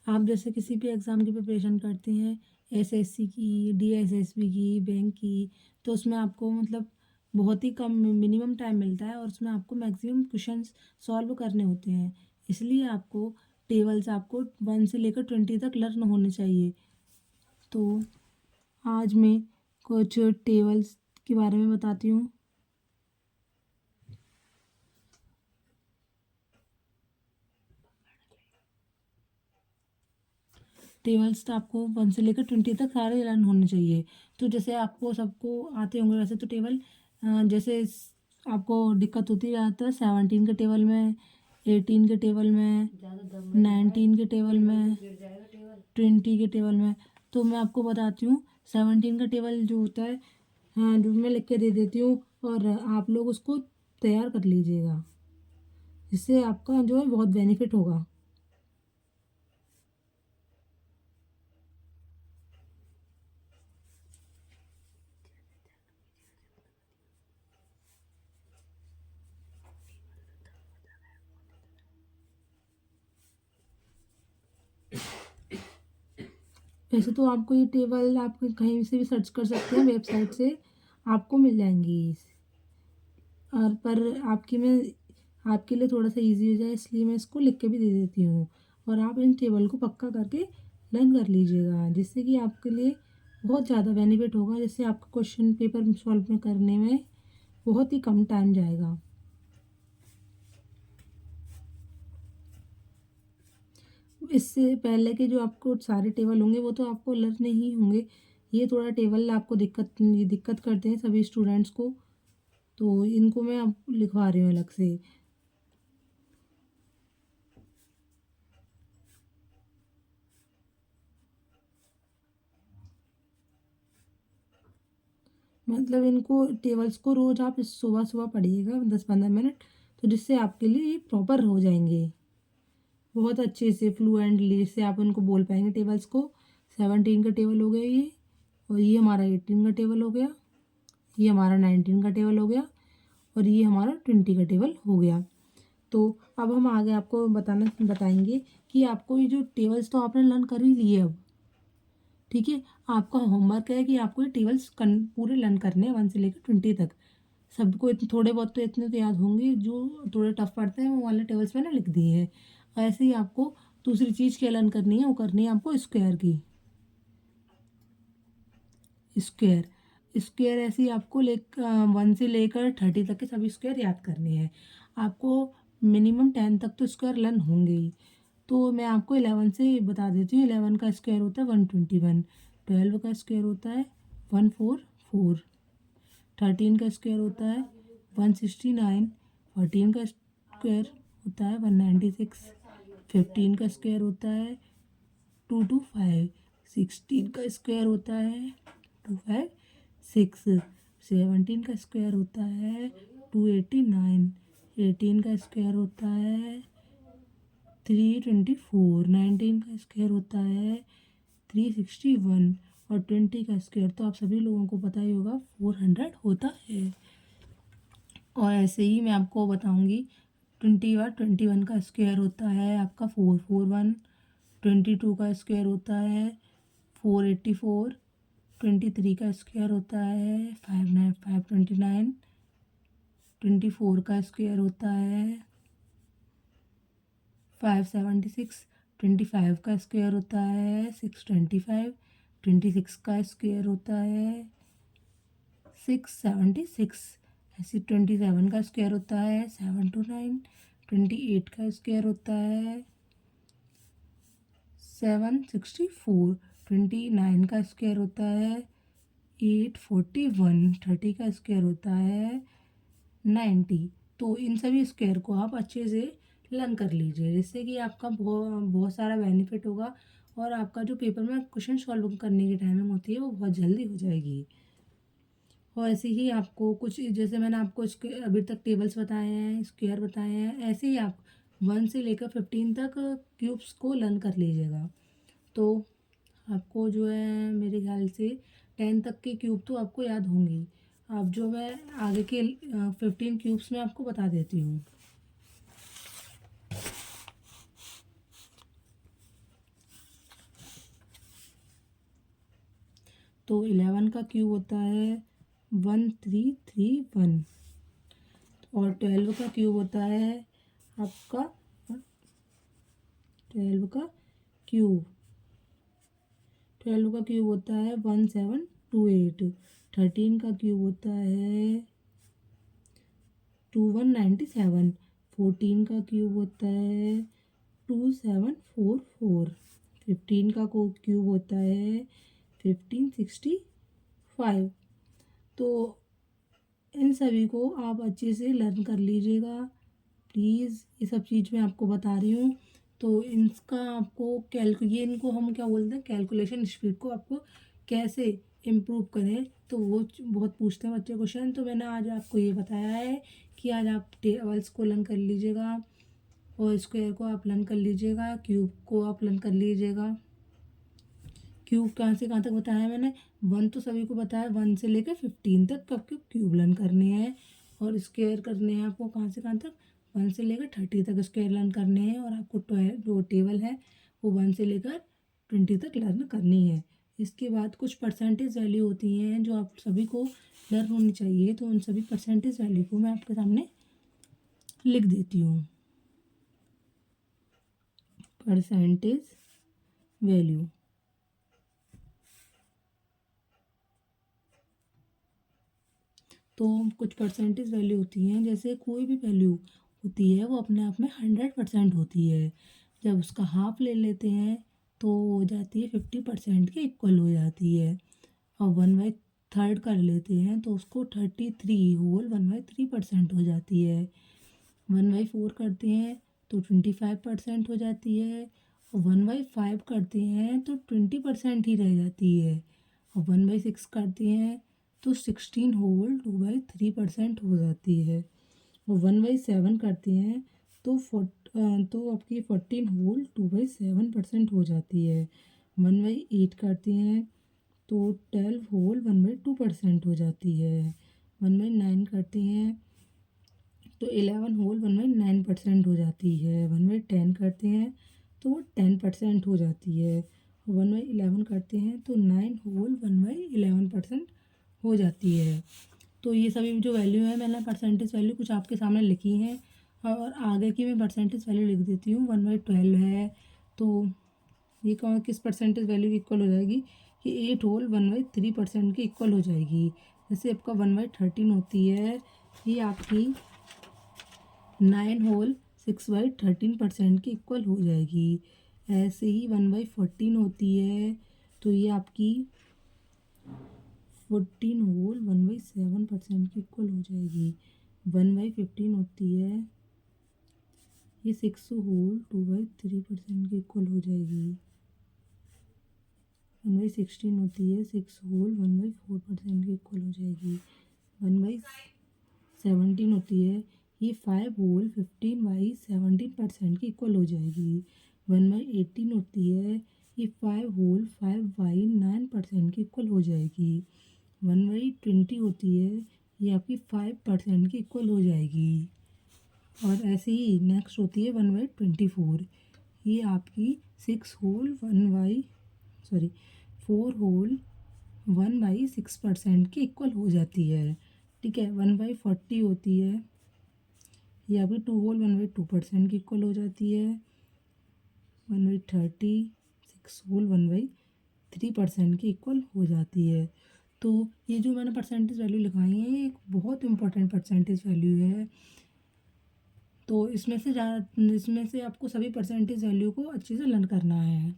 आप जैसे किसी भी एग्ज़ाम की प्रिपरेशन करते हैं, एसएससी की, डीएसएसबी की, बैंक की, तो उसमें आपको मतलब बहुत ही कम मिनिमम टाइम मिलता है और उसमें आपको मैक्सिमम क्वेश्चंस सॉल्व करने होते हैं। इसलिए आपको टेबल्स आपको 1 से लेकर 20 तक लर्न होने चाहिए। तो आज मैं कुछ टेबल्स के बारे में बताती हूँ। टेबल्स तो आपको 1 से लेकर 20 तक सारे लर्न होने चाहिए। तो जैसे आपको सबको आते होंगे वैसे तो टेबल, जैसे आपको दिक्कत होती है ज़्यादातर 17 के टेबल में, 18 के टेबल में, 19 के टेबल में, 20 के टेबल में। तो मैं आपको बताती हूँ 17 का टेबल जो होता है, हाँ, जो मैं लिख के दे देती हूँ और आप लोग उसको तैयार कर लीजिएगा, जिससे आपका जो है बहुत बेनिफिट होगा। वैसे तो आपको ये टेबल आप कहीं से भी सर्च कर सकते हैं, वेबसाइट से आपको मिल जाएंगी। और पर आपके लिए थोड़ा सा इजी हो जाए इसलिए मैं इसको लिख के भी दे देती हूँ। और आप इन टेबल को पक्का करके लर्न कर लीजिएगा, जिससे कि आपके लिए बहुत ज़्यादा बेनिफिट होगा, जिससे आपका क्वेश्चन पेपर सॉल्व में करने में बहुत ही कम टाइम जाएगा। इससे पहले के जो आपको सारे टेबल होंगे वो तो आपको लर्न नहीं होंगे। ये थोड़ा टेबल आपको दिक्कत करते हैं सभी स्टूडेंट्स को, तो इनको मैं अब लिखवा रही हूँ अलग से। मतलब इनको टेबल्स को रोज़ आप सुबह सुबह पढ़िएगा 10-15 मिनट, तो जिससे आपके लिए ये प्रॉपर हो जाएंगे बहुत अच्छे से फ्लुएंटली, जिससे आप उनको बोल पाएंगे टेबल्स को। 17 का टेबल हो गया ये, और ये हमारा 18 का टेबल हो गया, ये हमारा 19 का टेबल हो गया, और ये हमारा 20 का टेबल हो गया। तो अब हम आगे आपको बताएंगे कि आपको ये जो टेबल्स तो आपने लर्न कर ही लिए अब, ठीक है। आपका होमवर्क है कि आपको ये टेबल्स पूरे लर्न करने हैं 1 से लेकर 20 तक। सबको इतने थोड़े बहुत तो इतने तो याद होंगे, जो थोड़े टफ पड़ते हैं वो वाले टेबल्स मैंने लिख दिए हैं। ऐसे ही आपको दूसरी चीज़ क्या लर्न करनी है, वो करनी है आपको स्क्वायर की। स्क्वायर स्क्वायर ऐसे ही आपको 1 से लेकर 30 तक के सभी स्क्वायर याद करने हैं। आपको मिनिमम 10 तक तो स्क्वायर लर्न होंगे ही। तो मैं आपको 11 से बता देती हूँ। 11 का स्क्वायर होता है 121, 12 का स्क्वायर होता है 144, 13 का स्क्वायर होता है 169, 14 का स्क्वायर होता है 196, 15 का स्क्वायर होता है 225, 16 का स्क्वायर होता है 256, 17 का स्क्वायर होता है 289, 18 का स्क्वायर होता है 324, 19 का स्क्वायर होता है 361, और 20 का स्क्वायर तो आप सभी लोगों को पता ही होगा 400 होता है। और ऐसे ही मैं आपको बताऊंगी 21 का स्क्वायर होता है आपका 441, 22 का स्क्वायर होता है 484, 23 का स्क्वायर होता है 529, 24 का स्क्वायर होता है 576, 25 का स्क्वायर होता है 625, 26 का स्क्वायर होता है 676, ऐसे 27 का स्क्वायर होता है 729, 28 का स्क्वायर होता है 764, 29 का स्क्वायर होता है 841, 30 का स्क्वायर होता है 90। तो इन सभी स्क्वायर को आप अच्छे से लर्न कर लीजिए, जिससे कि आपका बहुत बहुत सारा बेनिफिट होगा, और आपका जो पेपर में क्वेश्चन सॉल्व करने की टाइमिंग होती है वो बहुत जल्दी हो जाएगी। और ऐसे ही आपको कुछ जैसे मैंने आपको अभी तक टेबल्स बताए हैं, स्क्वायर बताए हैं, ऐसे ही आप 1 से लेकर 15 तक क्यूब्स को लर्न कर लीजिएगा। तो आपको जो है मेरे ख्याल से 10 तक के क्यूब तो आपको याद होंगे। अब जो मैं आगे के 15 क्यूब्स में आपको बता देती हूँ। तो 11 का क्यूब होता है 1331 और 12 का क्यूब होता है आपका 12 का क्यूब 12 का क्यूब होता है 1728। 13 का क्यूब होता है 2197। 14 का क्यूब होता है 2744। 15 का क्यूब होता है 1565। तो इन सभी को आप अच्छे से लर्न कर लीजिएगा प्लीज़। ये सब चीज़ मैं आपको बता रही हूँ। तो इनका आपको ये इनको हम क्या बोलते हैं, कैलकुलेशन स्पीड को आपको कैसे इम्प्रूव करें, तो वो बहुत पूछते हैं बच्चे क्वेश्चन। तो मैंने आज आपको ये बताया है कि आज आप टेबल्स को लर्न कर लीजिएगा और स्क्वायर को आप लर्न कर लीजिएगा, क्यूब को आप लर्न कर लीजिएगा। क्यूब कहाँ से कहाँ तक बताया है मैंने, 1 तो सभी को बताया, 1 से लेकर 15 तक आपके क्यूब लर्न करने हैं और स्क्वायर करने हैं आपको कहाँ से कहाँ तक, 1 से लेकर 30 तक स्क्वायर लर्न करने हैं। और आपको जो टेबल है वो 1 से लेकर 20 तक लर्न करनी है। इसके बाद कुछ परसेंटेज वैल्यू होती हैं जो आप सभी को लर्न होनी चाहिए, तो उन सभी परसेंटेज वैल्यू को मैं आपके सामने लिख देती हूँ। परसेंटेज वैल्यू, तो कुछ परसेंटेज वैल्यू होती हैं, जैसे कोई भी वैल्यू होती है वो अपने आप में 100% होती है। जब उसका हाफ ले लेते हैं तो हो जाती है 50% के इक्वल हो जाती है। और 1/3 कर लेते हैं तो उसको 33 होल 1/3% हो जाती है। 1/4 करते हैं तो 25% हो जाती है। और 1/5 करते हैं तो 20% ही रह जाती है। और 1/6 करते हैं तो 16 होल 2/3% हो जाती है। और 1/7 करते हैं तो आपकी 14 होल 2/7% हो जाती है। 1/8 करते हैं तो 12 होल 1/2% हो जाती है। 1/9 करते हैं तो 11 होल 1/9% हो जाती है। 1/10 करते हैं तो वो 10% हो जाती है। 1/11 करते हैं तो 9 होल 1/11% हो जाती है। तो ये सभी जो वैल्यू है मैंने परसेंटेज वैल्यू कुछ आपके सामने लिखी हैं और आगे की मैं परसेंटेज वैल्यू लिख देती हूँ। 1/12 है तो ये कौन किस परसेंटेज वैल्यू की इक्वल हो जाएगी, ये 8 होल 1/3% की इक्वल हो जाएगी। जैसे आपका 1/13 होती है, ये आपकी 9 होल 6/13% की इक्वल हो जाएगी। ऐसे ही 1/14 होती है तो ये आपकी 14 होल 1/7% की इक्वल हो जाएगी। 1/15 होती है, ये 6 होल 2/3% की इक्वल हो जाएगी। 1/16 होती है, 6 होल 1/4% की इक्वल हो जाएगी। 1/17 होती है, ये 5 होल 15/17% की इक्वल हो जाएगी। 1/18 होती है, ये 5 होल 5/9% की इक्वल हो जाएगी। 1/20 होती है, ये आपकी 5% की इक्वल हो जाएगी। और ऐसे ही नेक्स्ट होती है 1/24, ये आपकी 4 होल 1/6% की इक्वल हो जाती है। ठीक है। 1/40 होती है, ये आपकी 2 होल 1/2% की इक्वल हो जाती है। 1/30 6 होल 1/3% की इक्वल हो जाती है। तो ये जो मैंने परसेंटेज वैल्यू लिखाई है ये एक बहुत इंपॉर्टेंट परसेंटेज वैल्यू है। तो इसमें से आपको सभी परसेंटेज वैल्यू को अच्छे से लर्न करना है।